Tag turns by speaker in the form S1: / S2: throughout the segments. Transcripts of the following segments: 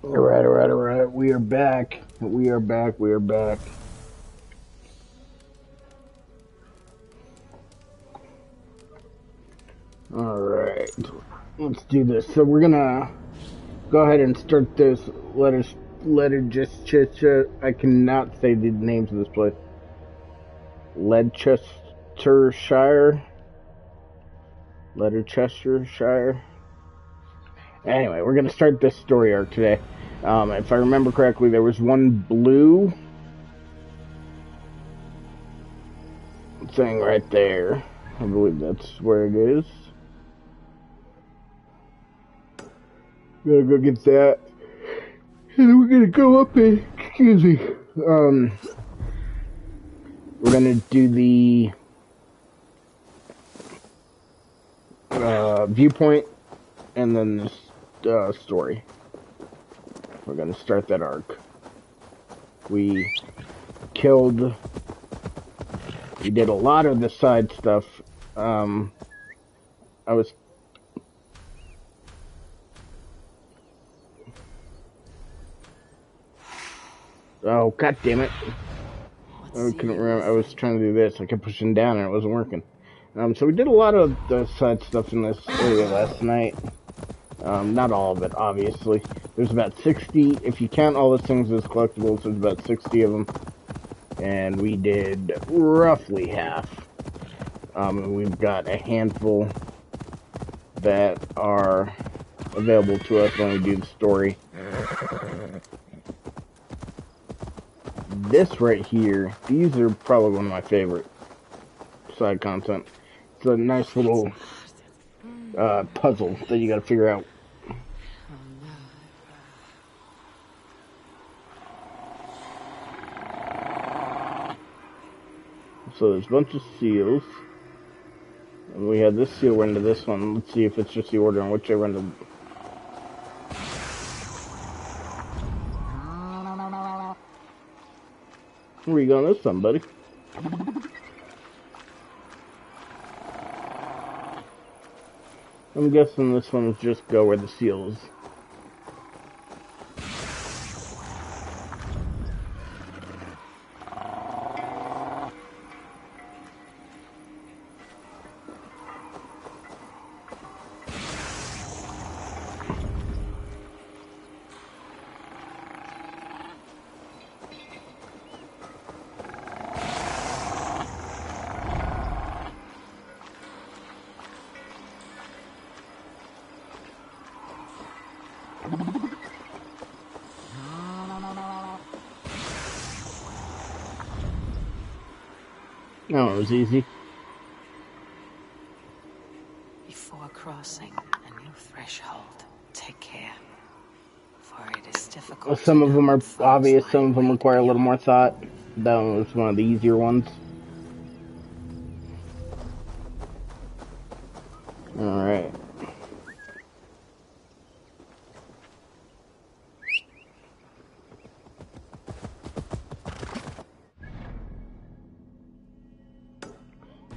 S1: Alright, alright, alright. We are back. We are back. We are back. Alright. Let's do this. So we're gonna go ahead and start this letter just I cannot say the names of this place. Leicestershire. Leicestershire. Anyway, we're gonna start this story arc today. If I remember correctly, there was one blue thing right there. I believe that's where it is. Gotta go get that. And then we're gonna go up and, excuse me, we're gonna do the viewpoint and then this story. We're gonna start that arc. We did a lot of the side stuff. I was Oh, god damn it. I couldn't remember. I was trying to do this. I kept pushing down and it wasn't working. So we did a lot of the side stuff in this area last night. Not all of it, obviously. There's about 60, if you count all the things as collectibles, there's about 60 of them. And we did roughly half. And we've got a handful that are available to us when we do the story. This right here, these are probably one of my favorite side content. It's a nice little puzzle that you gotta figure out. So there's a bunch of seals. And we have this seal run to this one. Let's see if it's just the order in which I run to. Where are you going this time, buddy? I'm guessing this one's just go where the seal is. No, it was easy.
S2: Before crossing a new threshold, take care, for it is difficult.
S1: Some of them are obvious, some of them require a little more thought. That one was one of the easier ones. Alright.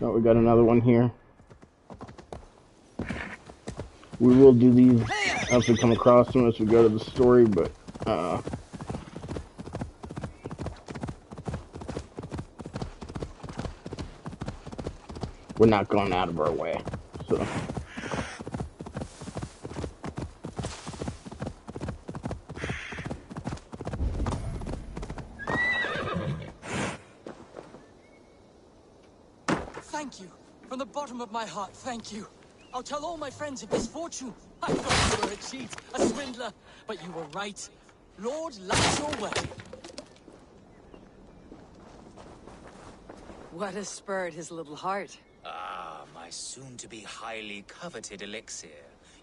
S1: Oh, we got another one here. We will do these as we come across them as we go to the story, but we're not going out of our way. So
S3: thank you. From the bottom of my heart, thank you. I'll tell all my friends of this fortune. I thought you were a cheat, a swindler, but you were right. Lord, light your way.
S2: What has spurred his little heart?
S4: Ah, my soon-to-be highly coveted elixir.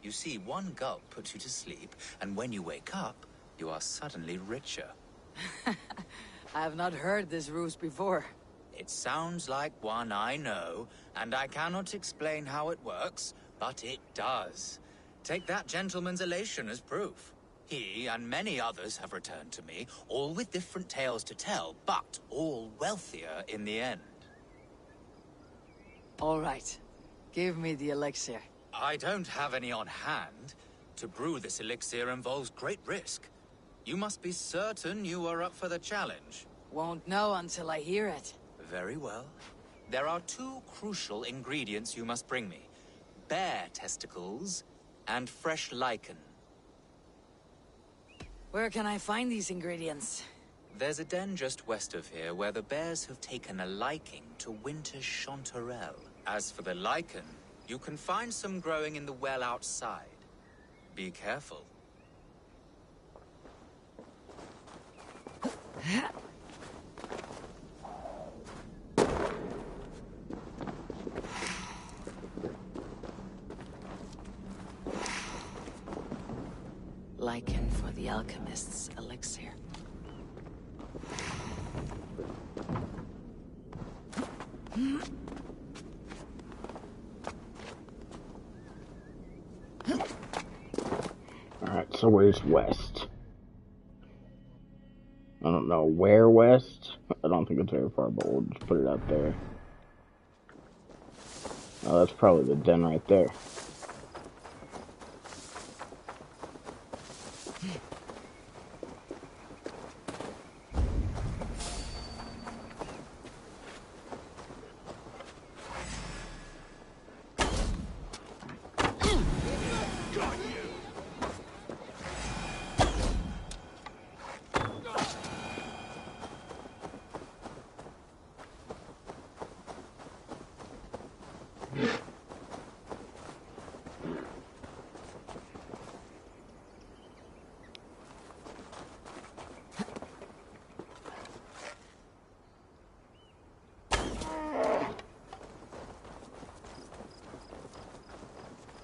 S4: You see, one gulp puts you to sleep, and when you wake up, you are suddenly richer.
S2: I have not heard this ruse before.
S4: It sounds like one I know, and I cannot explain how it works, but it does. Take that gentleman's elation as proof. He and many others have returned to me, all with different tales to tell, but all wealthier in the end.
S2: All right. Give me the elixir.
S4: I don't have any on hand. To brew this elixir involves great risk. You must be certain you are up for the challenge.
S2: Won't know until I hear it.
S4: Very well. There are two crucial ingredients you must bring me. Bear testicles and fresh lichen.
S2: Where can I find these ingredients?
S4: There's a den just west of here where the bears have taken a liking to winter chanterelle. As for the lichen, you can find some growing in the well outside. Be careful.
S2: Lichen for the alchemist's elixir.
S1: Alright, so where's west? I don't know where west. I don't think it's very far, but we'll just put it out there. Oh, that's probably the den right there.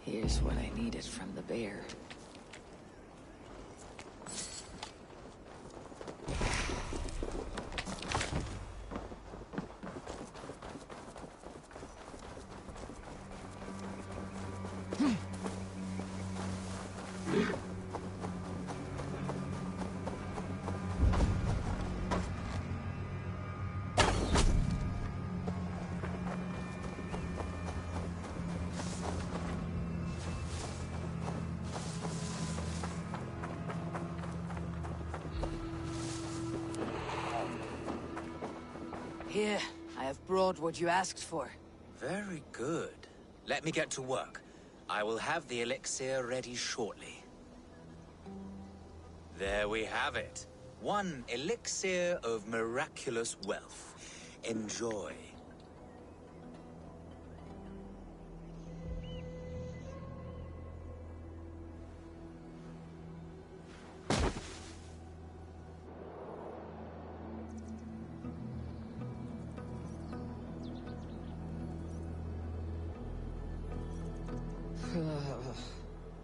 S2: Here's what I needed from the bear. Here, I have brought what you asked for.
S4: Very good. Let me get to work. I will have the elixir ready shortly. There we have it. One elixir of miraculous wealth. Enjoy.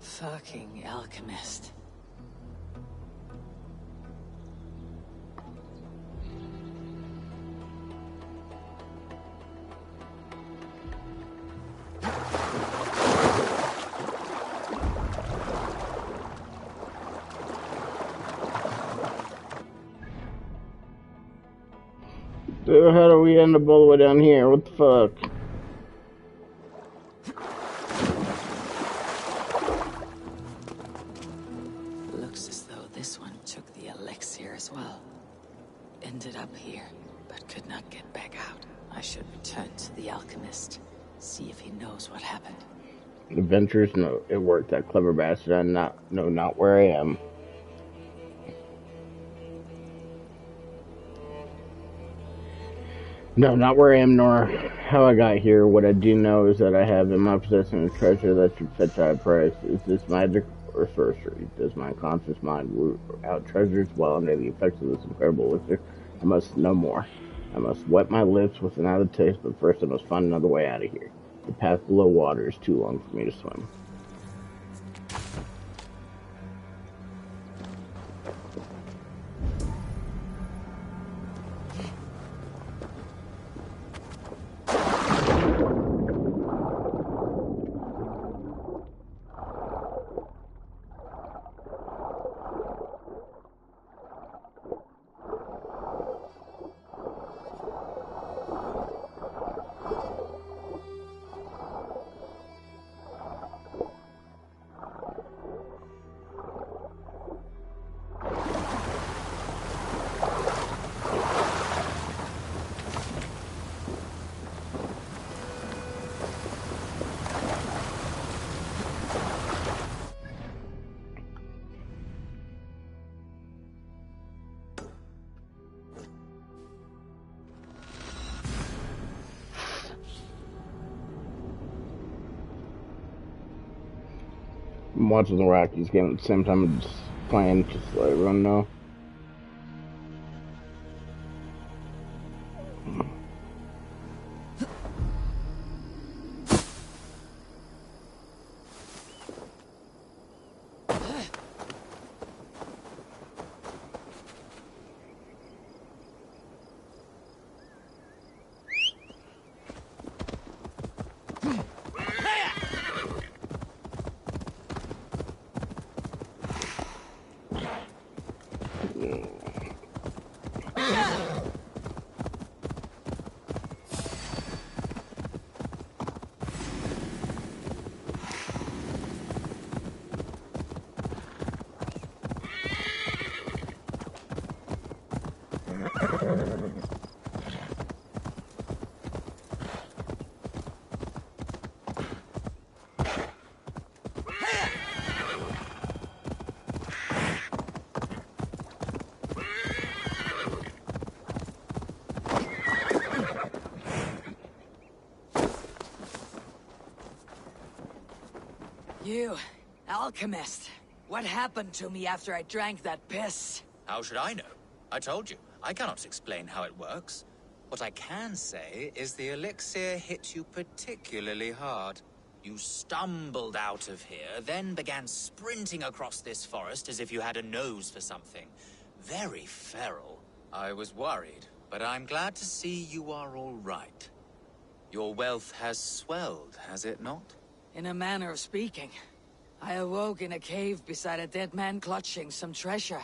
S2: Fucking alchemist.
S1: Dude, how do we end up all the way down here? What the fuck?
S2: Looks as though this one took the elixir as well. Ended up here, but could not get back out. I should return to the alchemist, see if he knows what happened.
S1: Adventures? No, it worked. That clever bastard. I'm not. No, not where I am. No, not where I am, nor how I got here. What I do know is that I have in my possession a treasure that should fetch high price. Is this magic or sorcery? Does my conscious mind root out treasures while under the effects of this incredible elixir? I must know more. I must wet my lips with another taste, but first I must find another way out of here. The path below water is too long for me to swim. I'm watching the Rockies game at the same time I'm just playing, just to let everyone know.
S2: You, alchemist. What happened to me after I drank that piss?
S4: How should I know? I told you, I cannot explain how it works. What I can say is the elixir hit you particularly hard. You stumbled out of here, then began sprinting across this forest as if you had a nose for something. Very feral. I was worried, but I'm glad to see you are all right. Your wealth has swelled, has it not?
S2: In a manner of speaking. I awoke in a cave beside a dead man clutching some treasure.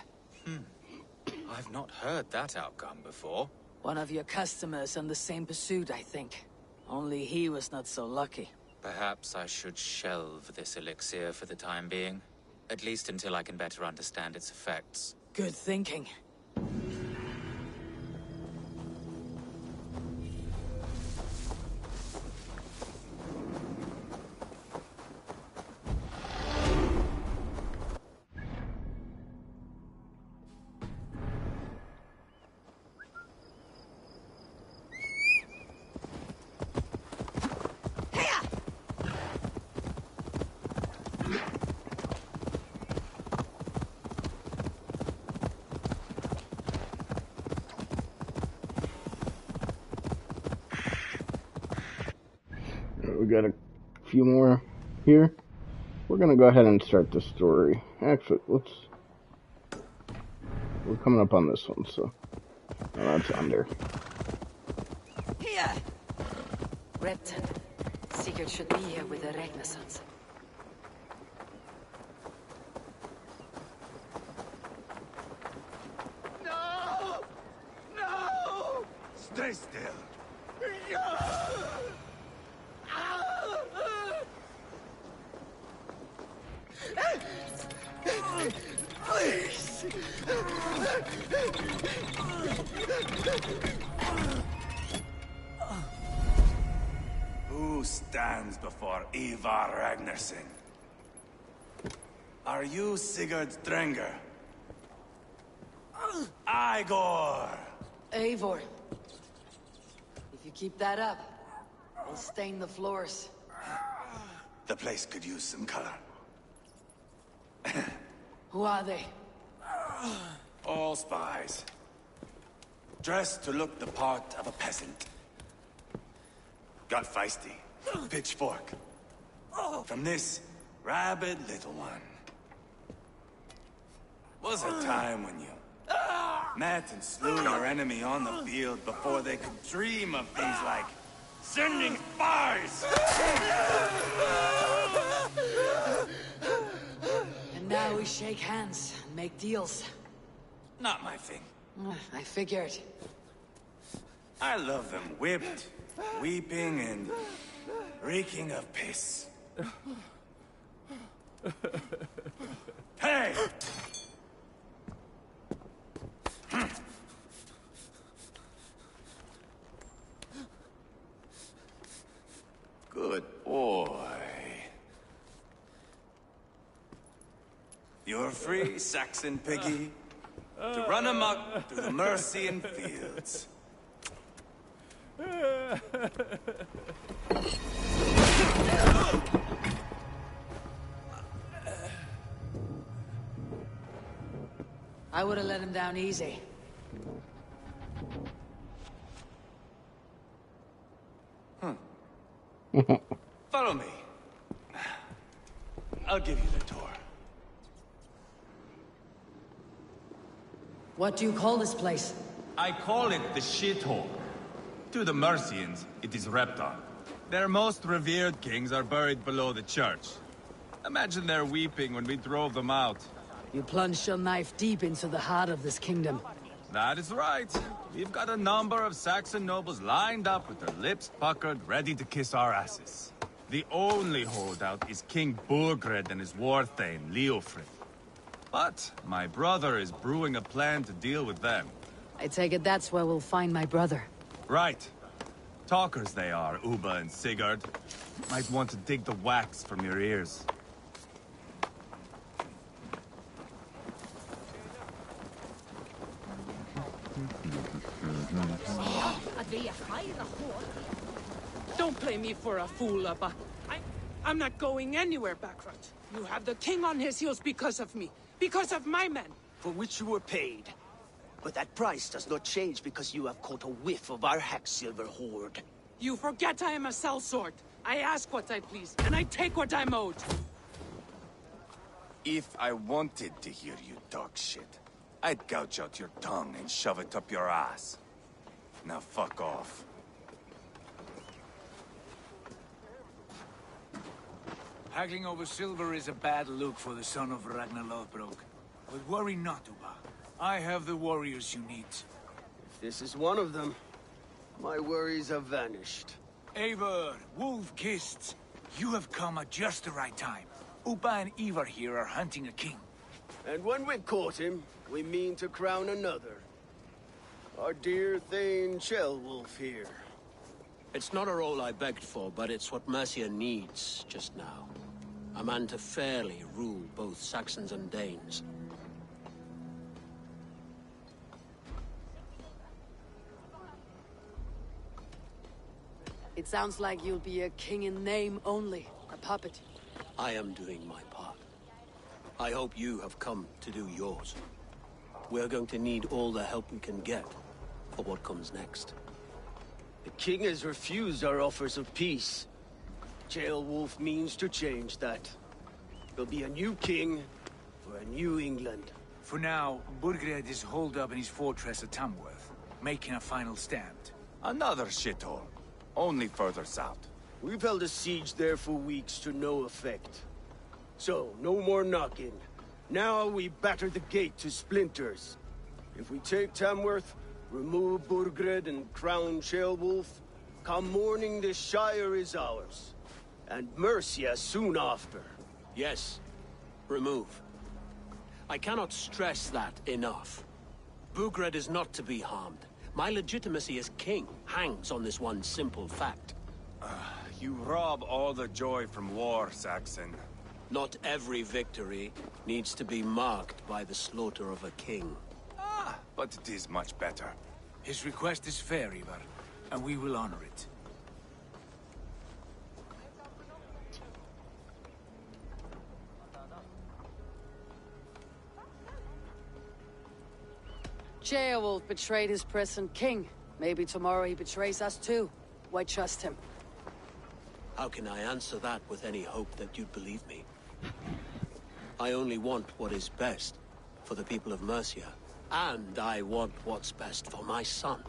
S4: I've not heard that outcome before.
S2: One of your customers on the same pursuit, I think. Only he was not so lucky.
S4: Perhaps I should shelve this elixir for the time being. At least until I can better understand its effects.
S2: Good thinking.
S1: We got a few more here. We're gonna go ahead and start the story. Actually, we're coming up on this one, so that's under.
S2: Here! Repton. Sigurd should be here with the Renaissance.
S5: No! No! Stay still. Please! Who stands before Ivar Ragnarsson? Are you Sigurd Drenger? Igor!
S2: Eivor. If you keep that up, we'll stain the floors.
S5: The place could use some color.
S2: Who are they?
S5: All spies. Dressed to look the part of a peasant. Got feisty. Pitchfork. From this rabid little one. Was a time when you met and slew your enemy on the field before they could dream of things like sending spies!
S2: And now we shake hands and make deals.
S5: Not my thing.
S2: I figured.
S5: I love them whipped, weeping, and reeking of piss. Hey! Good boy. You're free, Saxon piggy, to run amok through the Mercian fields.
S2: I would have let him down easy.
S5: Follow me. I'll give you the tour.
S2: What do you call this place?
S5: I call it the shithole. To the Mercians, it is Repton. Their most revered kings are buried below the church. Imagine their weeping when we drove them out.
S2: You plunged your knife deep into the heart of this kingdom.
S5: That is right. We've got a number of Saxon nobles lined up with their lips puckered, ready to kiss our asses. The only holdout is King Burgred and his war thane, Leofrid. But my brother is brewing a plan to deal with them.
S2: I take it that's where we'll find my brother.
S5: Right. Talkers they are, Uba and Sigurd. Might want to dig the wax from your ears.
S6: Don't play me for a fool, Abba. I'm not going anywhere, Backrot. You have the king on his heels because of me. Because of my men.
S7: For which you were paid. But that price does not change because you have caught a whiff of our Hacksilver hoard.
S6: You forget I am a sellsword. I ask what I please, and I take what I'm owed.
S5: If I wanted to hear you talk shit, I'd gouge out your tongue and shove it up your ass. Now fuck off.
S8: Haggling over silver is a bad look for the son of Ragnar Lothbrok. But worry not, Uba. I have the warriors you need.
S7: If this is one of them, my worries have vanished.
S8: Eivor, Wolf-Kissed, you have come at just the right time. Uba and Ivar here are hunting a king.
S7: And when we've caught him, we mean to crown another. Our dear Thane Ceolwulf here. It's not a role I begged for, but it's what Mercia needs just now. A man to fairly rule both Saxons and Danes.
S2: It sounds like you'll be a king in name only, a puppet.
S7: I am doing my part. I hope you have come to do yours. We're going to need all the help we can get for what comes next. The king has refused our offers of peace. Ceolwulf means to change that. There'll be a new king for a new England.
S8: For now, Burgred is holed up in his fortress at Tamworth, making a final stand.
S5: Another shithole. Only further south.
S7: We've held a siege there for weeks to no effect. So, no more knocking. Now we batter the gate to splinters. If we take Tamworth, remove Burgred and crown Ceolwulf, come morning the Shire is ours. And Mercia soon after. Yes, remove. I cannot stress that enough. Burgred is not to be harmed. My legitimacy as king hangs on this one simple fact.
S5: You rob all the joy from war, Saxon.
S7: Not every victory needs to be marked by the slaughter of a king.
S5: But it is much better.
S8: His request is fair, Ivar, and we will honor it.
S2: Ceolwulf betrayed his present king. Maybe tomorrow he betrays us too. Why trust him?
S7: How can I answer that with any hope that you'd believe me? I only want what is best for the people of Mercia. And I want what's best for my son.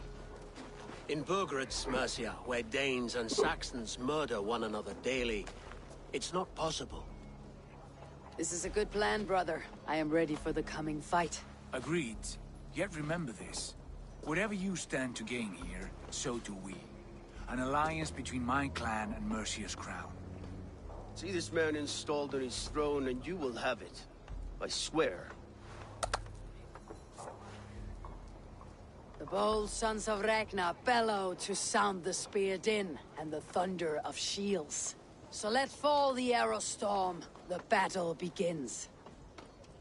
S7: In Burgred's Mercia, where Danes and Saxons murder one another daily, it's not possible.
S2: This is a good plan, brother. I am ready for the coming fight.
S8: Agreed. Yet remember this. Whatever you stand to gain here, so do we. An alliance between my clan and Mercia's crown.
S7: See this man installed on his throne and you will have it. I swear.
S2: The bold sons of Ragnar bellow to sound the spear din and the thunder of shields. So let fall the arrow storm. The battle begins.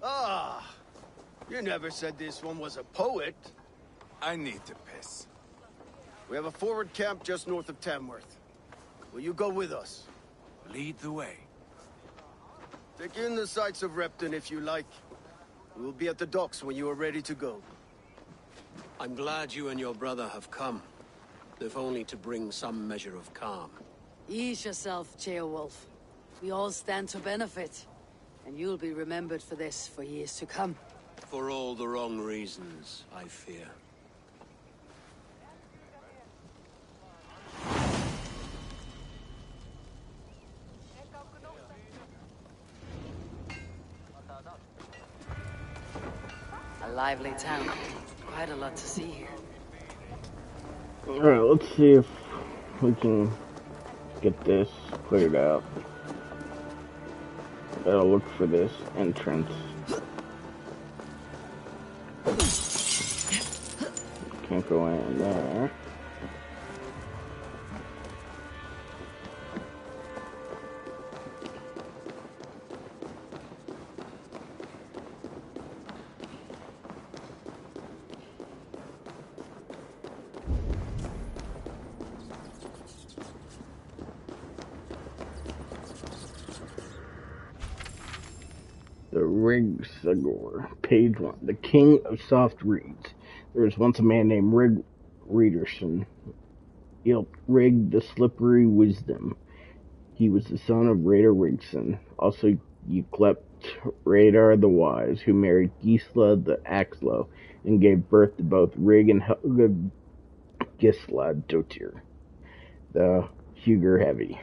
S7: Ah! You never said this one was a poet.
S5: I need to piss.
S7: We have a forward camp just north of Tamworth. Will you go with us?
S8: Lead the way.
S7: Take in the sights of Repton if you like. We'll be at the docks when you are ready to go.
S9: I'm glad you and your brother have come, if only to bring some measure of calm.
S2: Ease yourself, Ceolwulf. We all stand to benefit, and you'll be remembered for this for years to come.
S9: For all the wrong reasons, I fear.
S2: A lively town. Quite a lot to see here.
S1: Alright, let's see if we can get this cleared out. Gotta look for this entrance. Can't go in there. The Rig-Sagor, page 1. The King of Soft Reeds. There was once a man named Rig Reederson, Rig the Slippery Wisdom. He was the son of Radar Rigson, also Yclept Radar the Wise, who married Gisla the Axlow and gave birth to both Rig and Helga Gisla Dotir, the Huger Heavy.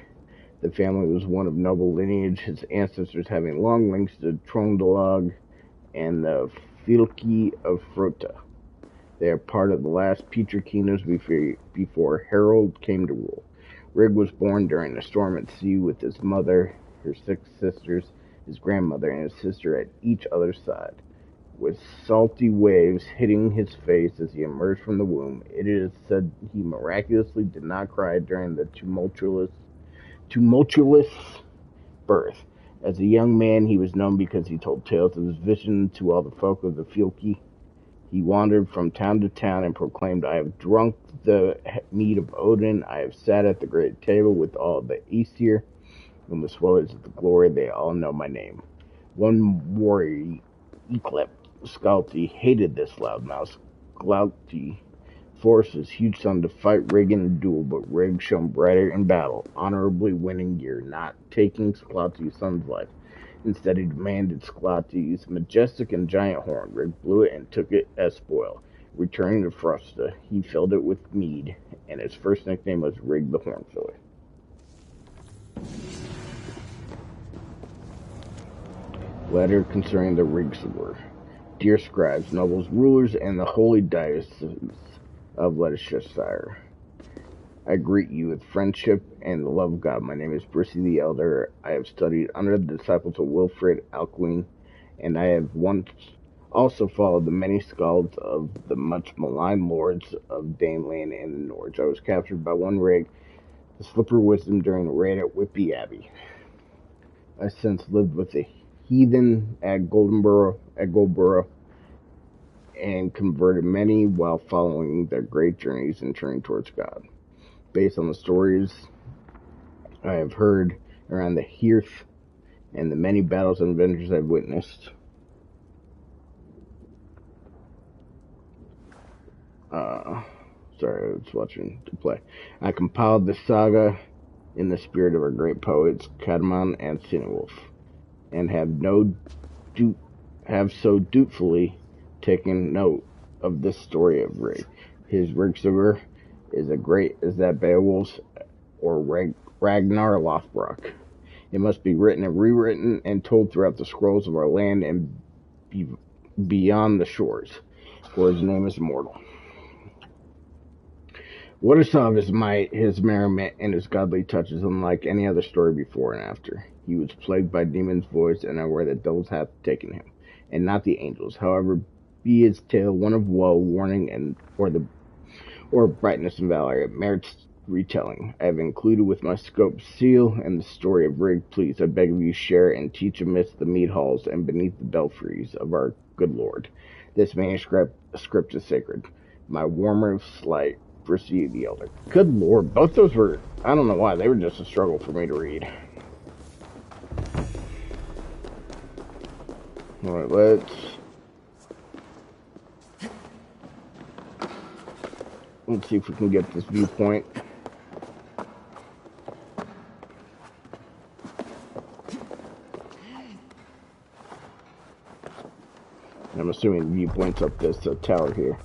S1: The family was one of noble lineage, his ancestors having long links to Trondelag and the Fylki of Frota. They are part of the last Petra kingdoms before Harold came to rule. Rig was born during a storm at sea with his mother, her 6 sisters, his grandmother, and his sister at each other's side. With salty waves hitting his face as he emerged from the womb, it is said he miraculously did not cry during the tumultuous birth. As a young man, he was known because he told tales of his vision to all the folk of the Fylki. He wandered from town to town and proclaimed, "I have drunk the mead of Odin, I have sat at the great table with all the Aesir, and the swellers of the glory, they all know my name." One warrior, Yclept Skalti, hated this loudmouth. Skalti forced his huge son to fight Rig in a duel, but Rig shone brighter in battle, honorably winning gear, not taking Skalti's son's life. Instead, he demanded Skalti's majestic and giant horn. Rig blew it and took it as spoil. Returning to Frosta, he filled it with mead, and his first nickname was Rig the Hornfiller. Letter concerning the Rig-Sagor. Dear scribes, nobles, rulers, and the holy diocese of Leicestershire, I greet you with friendship and the love of God. My name is Brissy the Elder. I have studied under the disciples of Wilfrid Alcuin, and I have once also followed the many scalds of the much maligned lords of Daneland and the Norge. I was captured by one Rig, the Slipper Wisdom, during a raid at Whitby Abbey. I since lived with the heathen at Goldborough, and converted many while following their great journeys and turning towards God. Based on the stories I have heard around the hearth and the many battles and adventures I've witnessed, sorry, I was watching to play. I compiled this saga in the spirit of our great poets, Cadman and Sinewolf, and have so dutifully taken note of this story of Rig. His Rig-Sagor is as great as that Beowulf's or Ragnar Lothbrok. It must be written and rewritten and told throughout the scrolls of our land and beyond the shores, for his name is immortal. What I saw of his might, his merriment, and his godly touches, unlike any other story before and after. He was plagued by demons' voice, and aware that devils hath taken him, and not the angels. However, be his tale one of woe, warning, or brightness and valor, it merits retelling. I have included with my scope seal and the story of Rig. Please, I beg of you, share and teach amidst the mead halls and beneath the belfries of our good Lord. This manuscript is sacred. My warmer slight, Brissy the Elder. Good Lord, both those were, I don't know why, they were just a struggle for me to read. Alright, let's Let's see if we can get this viewpoint. I'm assuming the viewpoint's up this tower here.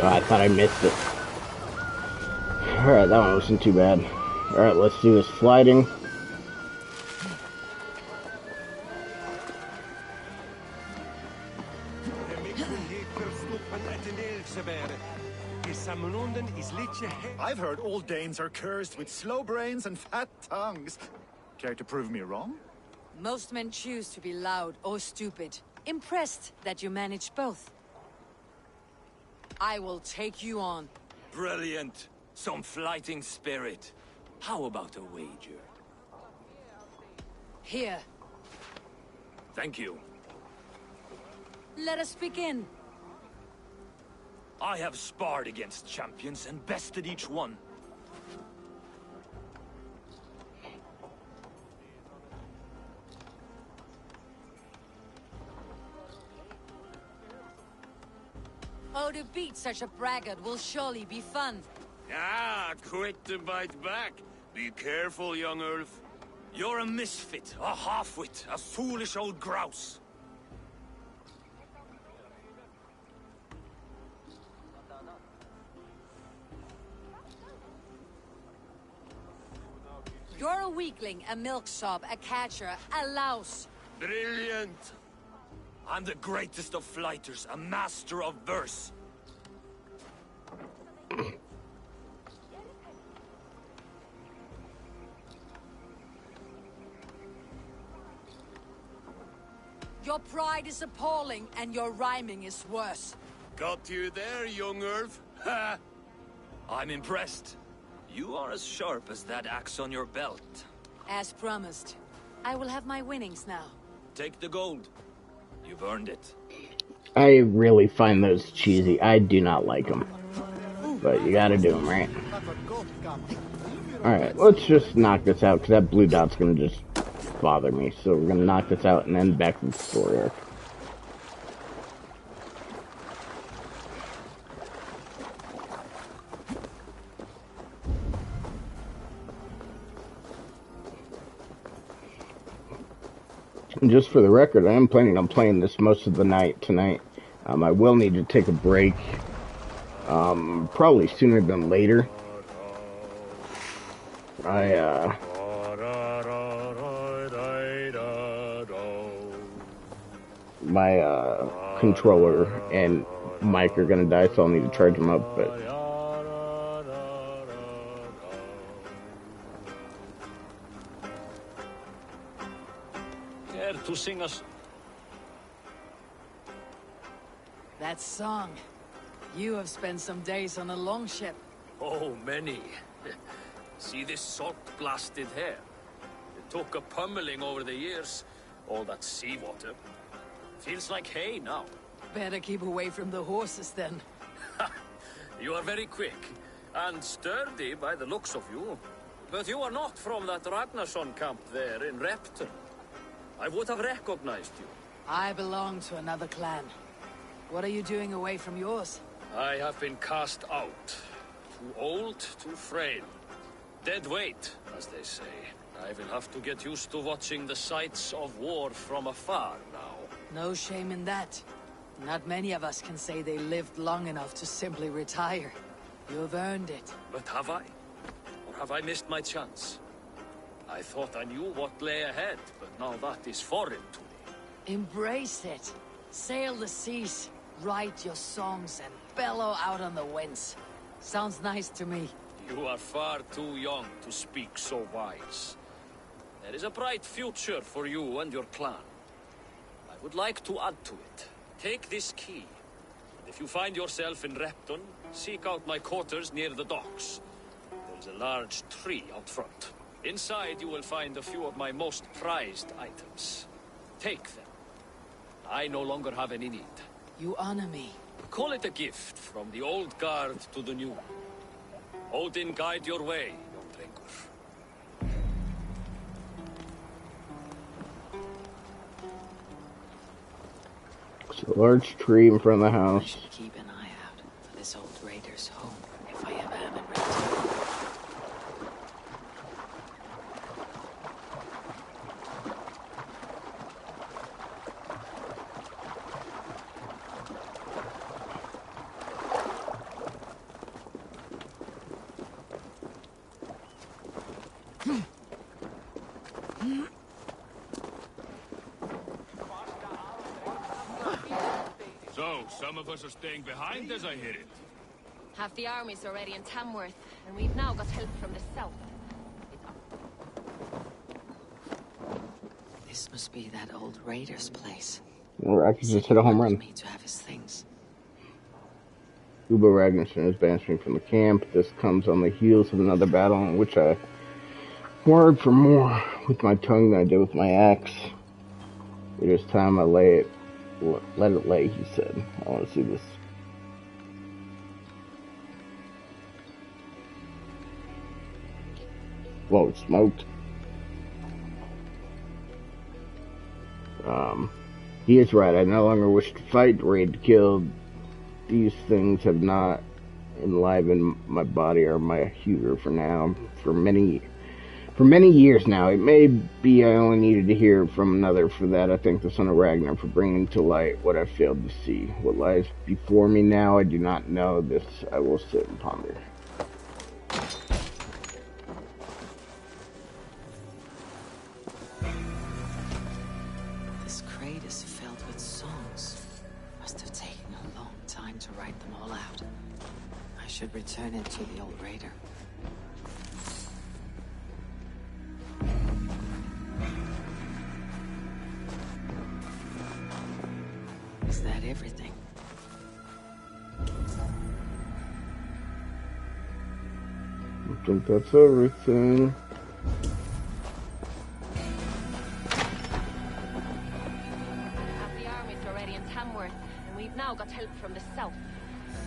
S1: Oh, I thought I missed it. Alright, that one wasn't too bad. Alright, let's do this sliding.
S10: I've heard all Danes are cursed with slow brains and fat tongues. Care to prove me wrong?
S11: Most men choose to be loud or stupid. Impressed that you manage both. I will take you on.
S12: Brilliant. Some fighting spirit. How about a wager?
S11: Here.
S12: Thank you.
S11: Let us begin.
S12: I have sparred against champions and bested each one.
S11: Oh, to beat such a braggart will surely be fun.
S12: Ah, quick to bite back. Be careful, young Ulf. You're a misfit, a half-wit, a foolish old grouse.
S11: You're a weakling, a milksop, a catcher, a louse.
S12: Brilliant! I'm the greatest of flighters, a master of verse.
S11: Your pride is appalling, and your rhyming is worse.
S12: Got you there, young Ulf. Ha! I'm impressed. You are as sharp as that axe on your belt.
S11: As promised. I will have my winnings now.
S12: Take the gold. You've earned it.
S1: I really find those cheesy. I do not like them. But you gotta do them, right? Alright, let's just knock this out, because that blue dot's gonna just bother me. So we're gonna knock this out and then back to the story arc. And just for the record, I am planning on playing this most of the night tonight. I will need to take a break. Probably sooner than later. My controller and mic are gonna die, so I'll need to charge them up, but
S12: to sing us?
S11: That song. You have spent some days on a longship.
S12: Oh, many. See this salt-blasted hair? It took a pummeling over the years. All that seawater. Feels like hay now.
S11: Better keep away from the horses then.
S12: You are very quick. And sturdy by the looks of you. But you are not from that Ragnarsson camp there in Repton. I would have recognized you.
S11: I belong to another clan. What are you doing away from yours?
S12: I have been cast out. Too old, too frail. Dead weight, as they say. I will have to get used to watching the sights of war from afar now.
S11: No shame in that. Not many of us can say they lived long enough to simply retire. You've earned it.
S12: But have I? Or have I missed my chance? I thought I knew what lay ahead, but now that is foreign to me.
S11: Embrace it. Sail the seas, write your songs, and bellow out on the winds. Sounds nice to me.
S12: You are far too young to speak so wise. There is a bright future for you and your clan. I would like to add to it. Take this key. And if you find yourself in Repton, seek out my quarters near the docks. There is a large tree out front. Inside you will find a few of my most prized items. Take them. I no longer have any need.
S11: You honor me.
S12: Call it a gift from the old guard to the new. Odin guide your way, young drengur.
S1: It's a large tree in front of the
S2: I
S1: house.
S2: should keep an eye out for this old raider's home if I ever am in Repton.
S12: So, some of us are staying behind as I hear it.
S13: Half the army's already in Tamworth, and we've now got help from the south.
S2: This must be that old raider's place.
S1: I could just hit a home run.
S2: Me to have his things.
S1: Ubo Ragnarsson is banishing from the camp. This comes on the heels of another battle in which I warred for more with my tongue than I did with my axe. It is time I let it lay, he said. I want to see this. Whoa, it's smoked. He is right. I no longer wish to fight, the raid to kill. These things have not enlivened my body or my hunger for now. For many years now. It may be I only needed to hear from another. For that, I thank the son of Ragnar for bringing to light what I failed to see. What lies before me now, I do not know. This I will sit and ponder.
S2: This crate is filled with songs. Must have taken a long time to write them all out. I should return it to the old raider. Is that everything?
S1: I think that's everything.
S13: Half the army's already in Tamworth, and we've now got help from the south.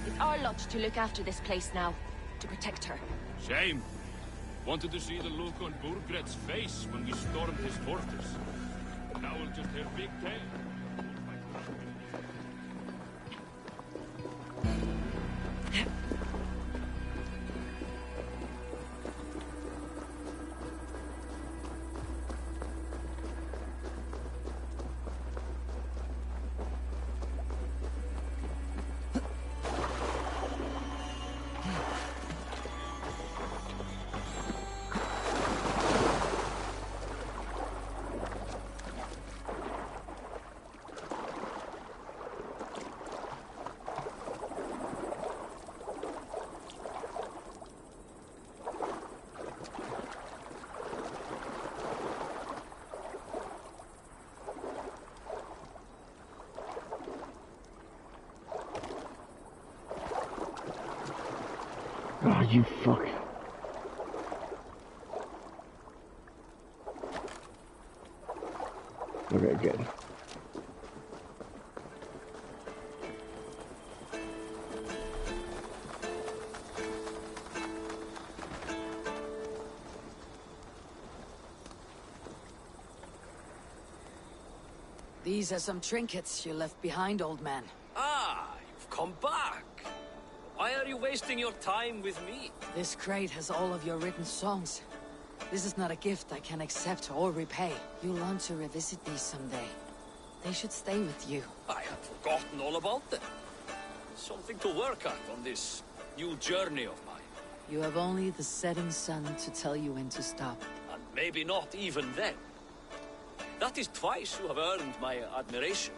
S13: It's our lot to look after this place now, to protect her.
S12: Shame. Wanted to see the look on Burgred's face when we stormed his fortress. Now we'll just hear big tale.
S1: Oh, you fuck. Okay, good.
S11: These are some trinkets you left behind, old man.
S12: Ah, you've come back. Why are you wasting your time with me?
S11: This crate has all of your written songs. This is not a gift I can accept or repay. You'll want to revisit these someday. They should stay with you.
S12: I had forgotten all about them. Something to work at on this new journey of mine.
S11: You have only the setting sun to tell you when to stop.
S12: And maybe not even then. That is twice you have earned my admiration.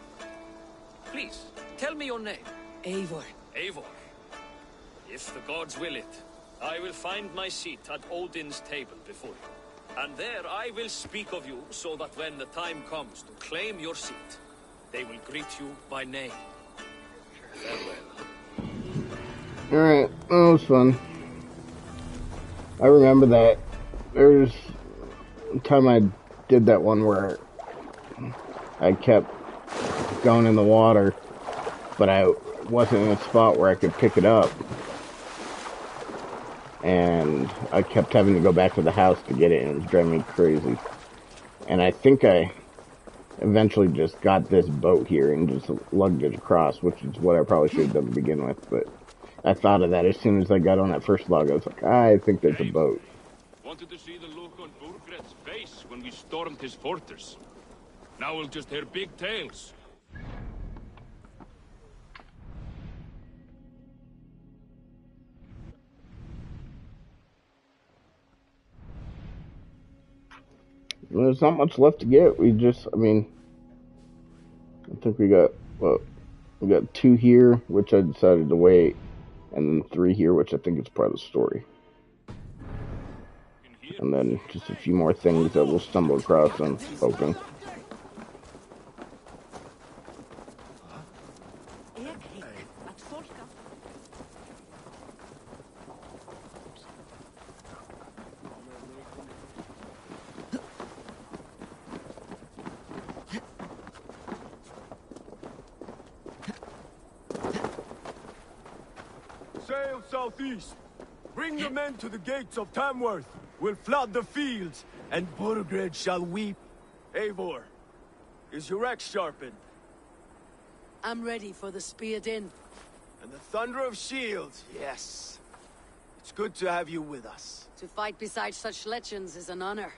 S12: Please, tell me your name.
S11: Eivor.
S12: Eivor. If the gods will it, I will find my seat at Odin's table before you. And there I will speak of you, so that when the time comes to claim your seat, they will greet you by name. Farewell.
S1: Alright, that was fun. I remember that. There's a time I did that one where I kept going in the water, but I wasn't in a spot where I could pick it up. And I kept having to go back to the house to get it, and it was driving me crazy. And I think I eventually just got this boat here and just lugged it across, which is what I probably should have done to begin with, but I thought of that as soon as I got on that first log. I was like, I think there's a boat.
S14: Wanted to see the look on Burgred's face when we stormed his fortress. Now we'll just hear big tales.
S1: There's not much left to get. We just, I mean, I think we got, well, we got 2 here, which I decided to wait, and then 3 here, which I think is part of the story. And then just a few more things that we'll stumble across and open.
S7: Sail southeast. Bring the men to the gates of Tamworth. We'll flood the fields, and Burgred shall weep. Eivor, is your axe sharpened?
S11: I'm ready for the spear din.
S7: And the thunder of shields, yes. It's good to have you with us.
S11: To fight beside such legends is an honor.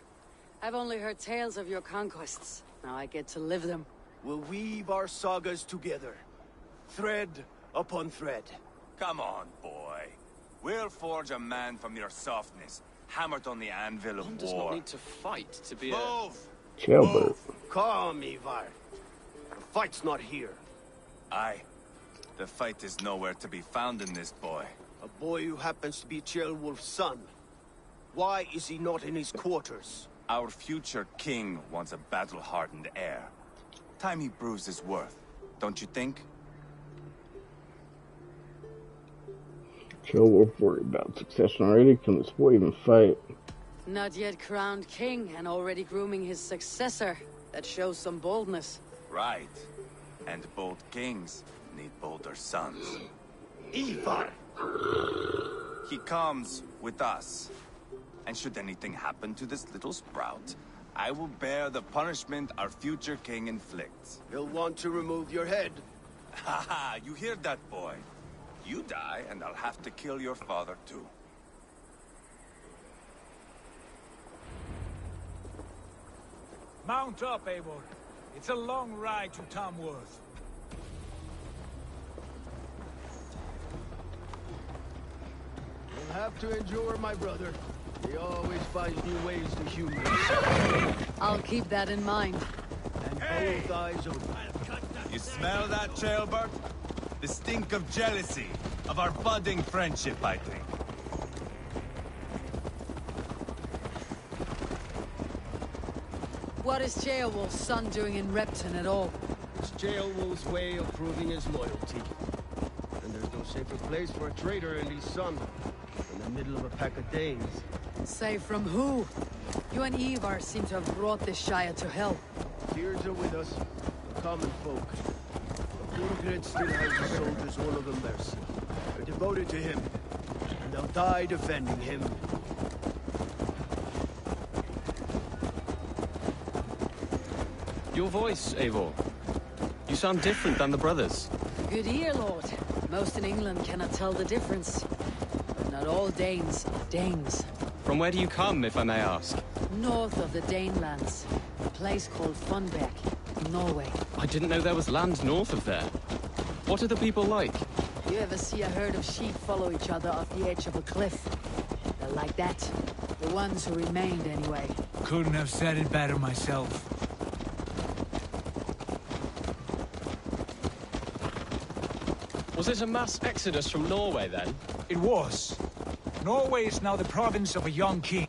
S11: I've only heard tales of your conquests. Now I get to live them.
S7: We'll weave our sagas together. Thread upon thread.
S5: Come on, boy. We'll forge a man from your softness, hammered on the anvil of
S9: One
S5: war.
S9: does not need to fight to be
S5: Move!
S1: Jailbird.
S7: Calm, Ivar. The fight's not here.
S5: Aye. The fight is nowhere to be found in this boy.
S7: A boy who happens to be Ceolwulf's son. Why is he not in his quarters?
S5: Our future king wants a battle-hardened heir. Time he proves his worth, don't you think?
S1: Ceolwulf worried about succession already. Can this boy even fight?
S11: Not yet crowned king and already grooming his successor. That shows some boldness.
S5: Right. And bold kings need bolder sons.
S7: Ivar!
S5: He comes with us. And should anything happen to this little sprout, I will bear the punishment our future king inflicts.
S7: He'll want to remove your head.
S5: Haha, you hear that, boy? You die, and I'll have to kill your father, too.
S8: Mount up, Eivor. It's a long ride to Tamworth.
S7: You'll have to endure, my brother. He always finds new ways to humor himself.
S11: I'll keep that in mind.
S7: And both eyes open.
S5: You smell that, Jailbird? The stink of jealousy, of our budding friendship, I think.
S11: What is Ceolwulf's son doing in Repton at all?
S7: It's Ceolwulf's way of proving his loyalty. And there's no safer place for a traitor and his son. in the middle of a pack of Danes.
S11: Say from who? You and Ivar seem to have brought this Shire to hell.
S7: Tears are with us, the common folk. But Burgred still has the soldiers all of them mercy. They're devoted to him, and they'll die defending him.
S15: Your voice, Eivor. You sound different than the brothers.
S11: Good ear, Lord. Most in England cannot tell the difference. But not all Danes are Danes.
S15: From where do you come, if I may ask?
S11: North of the Danelands. A place called Funbeck, in Norway.
S15: I didn't know there was land north of there. What are the people like?
S11: You ever see a herd of sheep follow each other off the edge of a cliff? They're like that. The ones who remained, anyway.
S8: Couldn't have said it better myself.
S15: Was it a mass exodus from Norway, then?
S8: It was. Norway is now the province of a young king.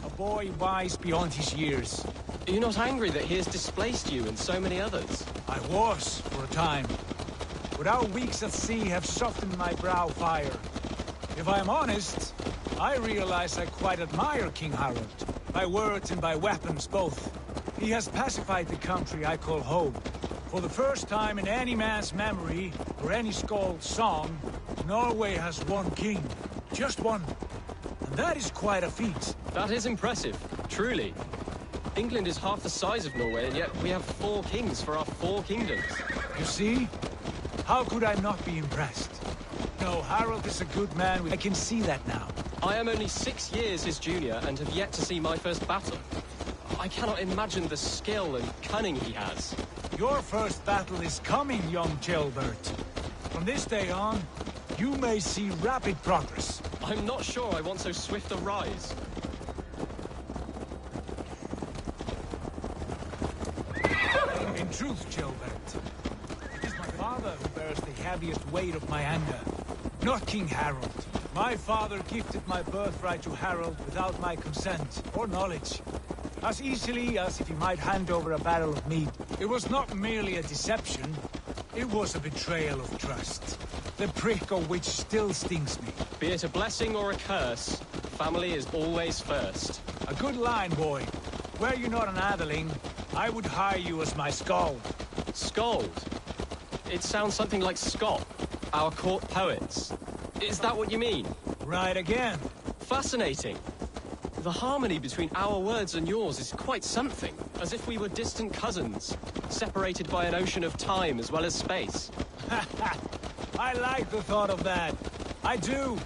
S8: A boy wise beyond his years.
S15: Are you not angry that he has displaced you and so many others?
S8: I was, for a time. But our weeks at sea have softened my brow fire. If I am honest, I realize I quite admire King Harald. By words and by weapons, both. He has pacified the country I call home. For the first time in any man's memory, or any skald's song, Norway has one king. Just one. And that is quite a feat.
S15: That is impressive, truly. England is half the size of Norway, and yet we have 4 kings for our 4 kingdoms.
S8: You see? How could I not be impressed? No, Harald is a good man. I can see that now.
S15: I am only 6 years his junior, and have yet to see my first battle. I cannot imagine the skill and cunning he has.
S8: Your first battle is coming, young Gilbert. From this day on, you may see rapid progress.
S15: I'm not sure I want so swift a rise.
S8: In truth, Gilbert, it is my father who bears the heaviest weight of my anger, not King Harald. My father gifted my birthright to Harald without my consent or knowledge. As easily as if he might hand over a barrel of meat. It was not merely a deception, it was a betrayal of trust. The prick of which still stings me.
S15: Be it a blessing or a curse, family is always first.
S8: A good line, boy. Were you not an atheling, I would hire you as my skald.
S15: Skald? It sounds something like Scott, our court poets. Is that what you mean?
S8: Right again.
S15: Fascinating. The harmony between our words and yours is quite something. As if we were distant cousins, separated by an ocean of time as well as space.
S8: I like the thought of that. I do.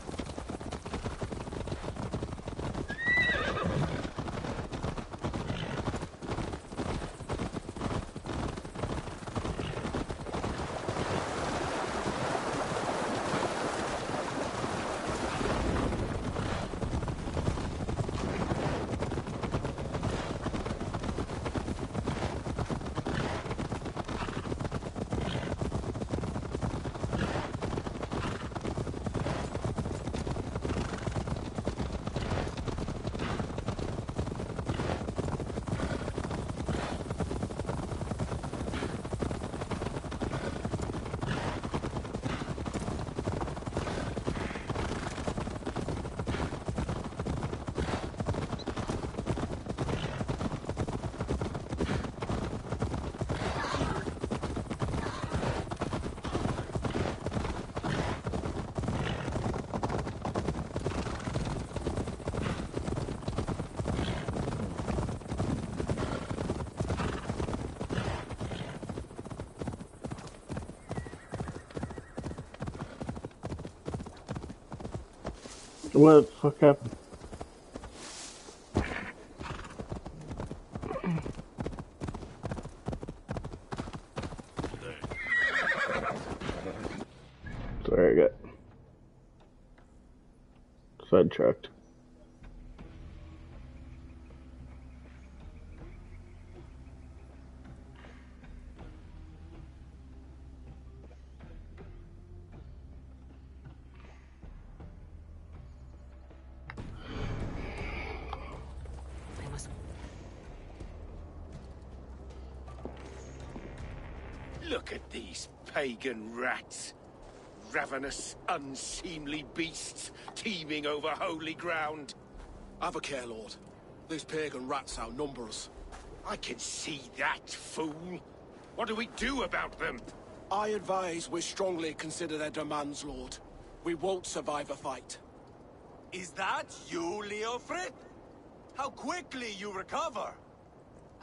S1: What the fuck happened? Sorry, I got sidetracked.
S7: Look at these pagan rats. Ravenous, unseemly beasts teeming over holy ground.
S16: Have a care, Lord. These pagan rats outnumber us.
S7: I can see that, fool. What do we do about them?
S16: I advise we strongly consider their demands, Lord. We won't survive a fight.
S5: Is that you, Leofrid? How quickly you recover!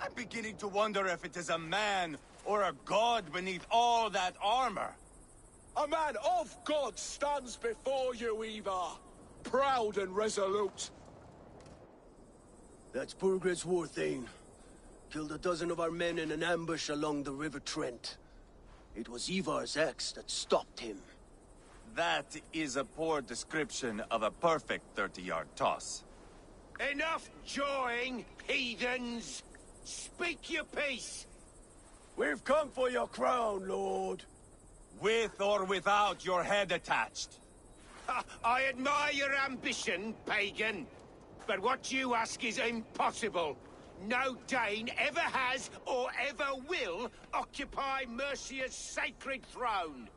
S5: I'm beginning to wonder if it is a man or a god beneath all that armor.
S16: A man of God stands before you, Ivar. Proud and resolute.
S7: That's Burgred's Warthane. Killed a dozen of our men in an ambush along the River Trent. It was Ivar's axe that stopped him.
S5: That is a poor description of a perfect 30-yard toss.
S7: Enough jawing, heathens! Speak your piece! We've come for your crown, Lord.
S5: With or without your head attached.
S7: I admire your ambition, pagan. But what you ask is impossible. No Dane ever has or ever will occupy Mercia's sacred throne.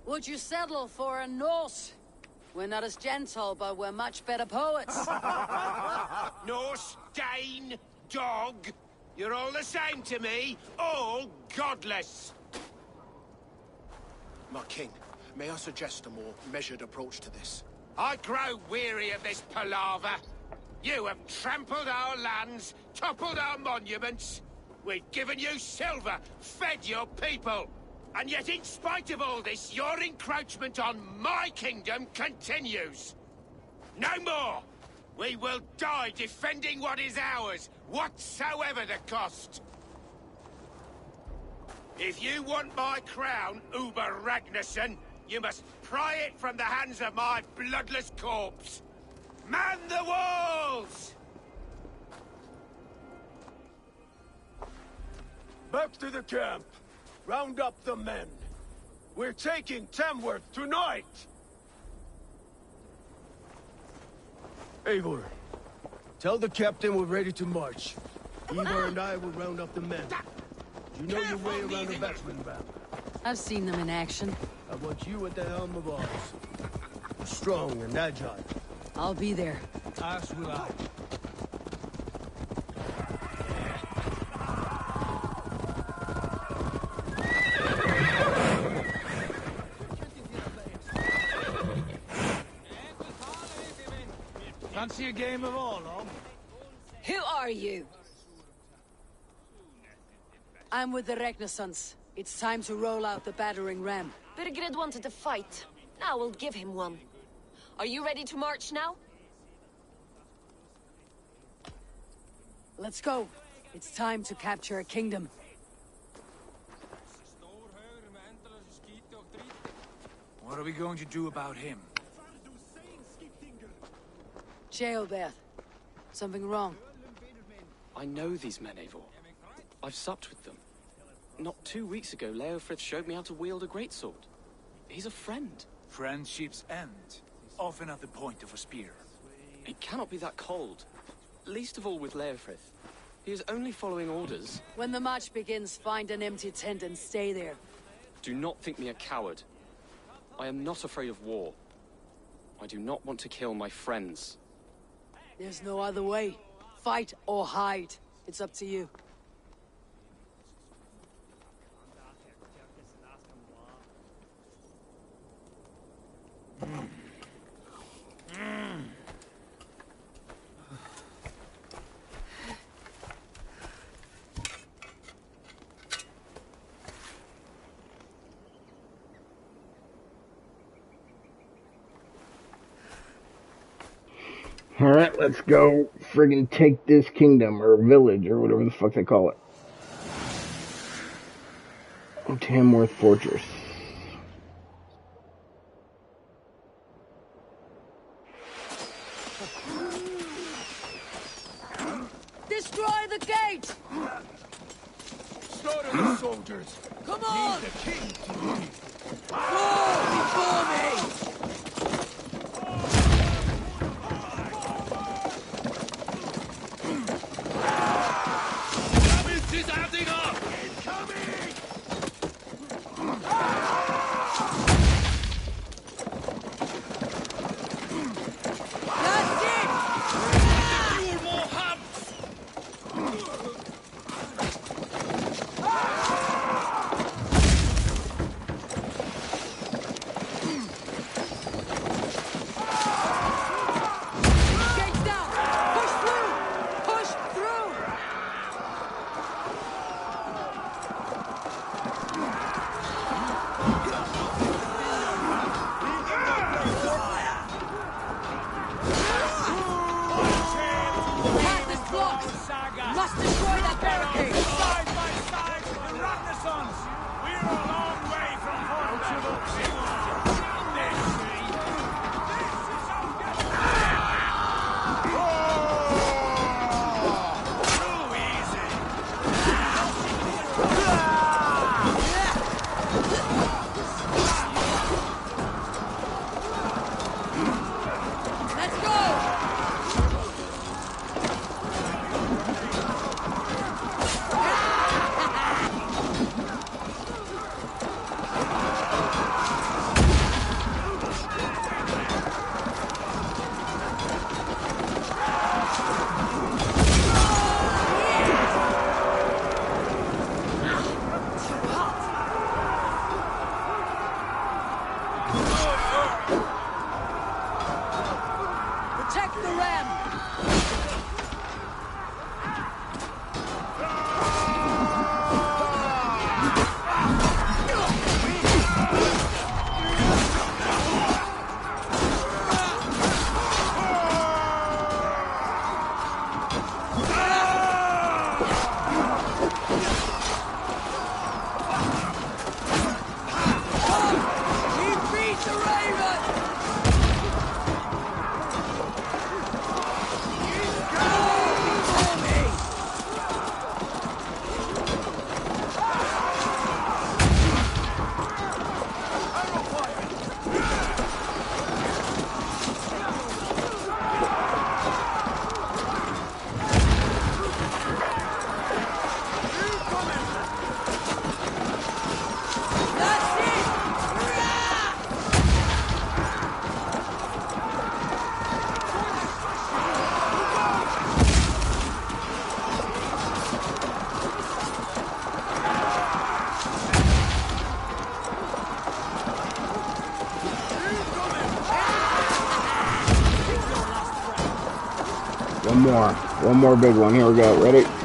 S11: Would you settle for a Norse? We're not as gentle, but we're much better poets.
S7: Norse, Dane, dog. You're all the same to me. All godless.
S16: My king, may I suggest a more measured approach to this?
S7: I grow weary of this palaver. You have trampled our lands, toppled our monuments. We've given you silver, fed your people. And yet, in spite of all this, your encroachment on my kingdom continues. No more! We will die defending what is ours, whatsoever the cost. If you want my crown, Uber Ragnarsson, you must pry it from the hands of my bloodless corpse. Man the walls! Back to the camp. Round up the men. We're taking Tamworth tonight! Eivor, tell the captain we're ready to march. Eivor and I will round up the men. You know your way around a batsman ramp.
S11: I've seen them in action.
S7: I want you at the helm of ours. Strong and agile.
S11: I'll be there.
S8: As will I. Fancy a game of all, no?
S11: Who are you? I'm with the Ragnarsons. It's time to roll out the battering ram.
S13: Birgrid wanted to fight. Now we'll give him one. Are you ready to march now?
S11: Let's go. It's time to capture a kingdom.
S8: What are we going to do about him?
S11: Jailbeth. Something wrong?
S15: I know these men, Eivor. I've supped with them. Not 2 weeks ago, Leofrith showed me how to wield a greatsword. He's a friend.
S8: Friendships end, often at the point of a spear.
S15: It cannot be that cold. Least of all with Leofrith. He is only following orders.
S11: When the march begins, find an empty tent and stay there.
S15: Do not think me a coward. I am not afraid of war. I do not want to kill my friends.
S11: There's no other way. Fight or hide. It's up to you.
S1: Alright, let's go friggin' take this kingdom, or village, or whatever the fuck they call it. Tamworth Fortress.
S11: Destroy the gate!
S7: Slaughter the soldiers!
S11: Come on!
S7: Leave the king to me!
S11: Fall before me!
S6: must destroy that barricade!
S8: Side by side with the Renaissance! We're a long way from
S6: Let's go! Protect the ram! He beat the raven!
S1: One more big one. Here we go. Ready?